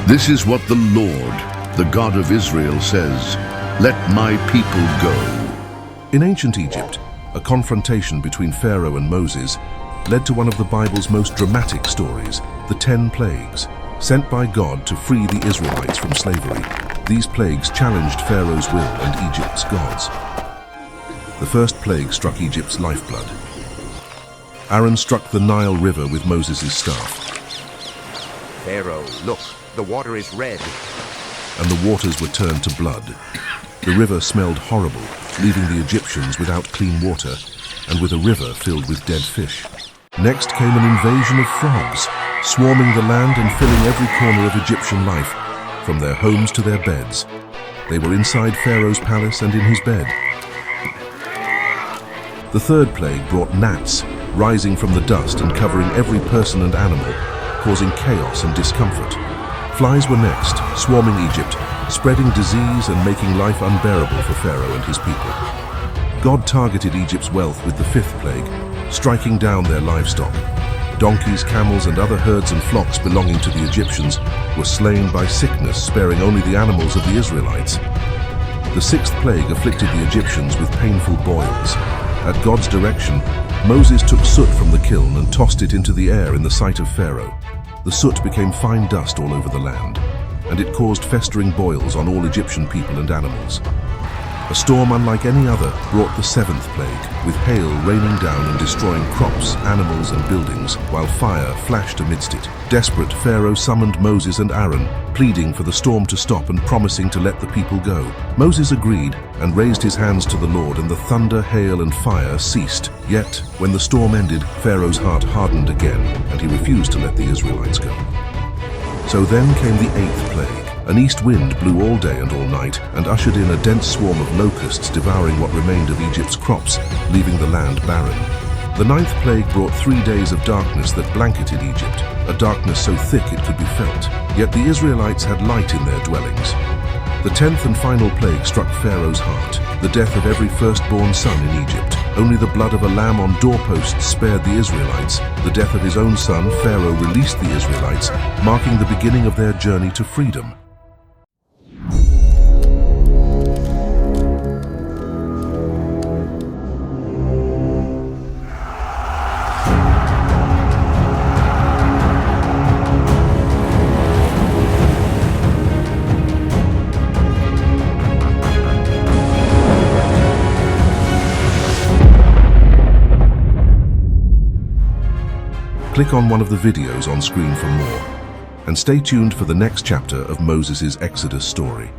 This is what the Lord, the God of Israel, says, "Let my people go." In ancient Egypt, a confrontation between Pharaoh and Moses led to one of the Bible's most dramatic stories, the 10 plagues. Sent by God to free the Israelites from slavery, these plagues challenged Pharaoh's will and Egypt's gods. The first plague struck Egypt's lifeblood. Aaron struck the Nile River with Moses' staff. Pharaoh, look, the water is red. And the waters were turned to blood. The river smelled horrible, leaving the Egyptians without clean water and with a river filled with dead fish. Next came an invasion of frogs, swarming the land and filling every corner of Egyptian life, from their homes to their beds. They were inside Pharaoh's palace and in his bed. The third plague brought gnats, rising from the dust and covering every person and animal, causing chaos and discomfort. Flies were next, swarming Egypt, spreading disease and making life unbearable for Pharaoh and his people. God targeted Egypt's wealth with the fifth plague, striking down their livestock. Donkeys, camels, and other herds and flocks belonging to the Egyptians were slain by sickness, sparing only the animals of the Israelites. The sixth plague afflicted the Egyptians with painful boils. At God's direction, Moses took soot from the kiln and tossed it into the air in the sight of Pharaoh. The soot became fine dust all over the land, and it caused festering boils on all Egyptian people and animals. A storm unlike any other brought the seventh plague, with hail raining down and destroying crops, animals, and buildings, while fire flashed amidst it. Desperate, Pharaoh summoned Moses and Aaron, pleading for the storm to stop and promising to let the people go. Moses agreed and raised his hands to the Lord, and the thunder, hail, and fire ceased. Yet, when the storm ended, Pharaoh's heart hardened again, and he refused to let the Israelites go. So then came the eighth plague. An east wind blew all day and all night and ushered in a dense swarm of locusts devouring what remained of Egypt's crops, leaving the land barren. The ninth plague brought 3 days of darkness that blanketed Egypt, a darkness so thick it could be felt. Yet the Israelites had light in their dwellings. The 10th and final plague struck Pharaoh's heart, the death of every firstborn son in Egypt. Only the blood of a lamb on doorposts spared the Israelites. The death of his own son, Pharaoh released the Israelites, marking the beginning of their journey to freedom. Click on one of the videos on screen for more, and stay tuned for the next chapter of Moses' Exodus story.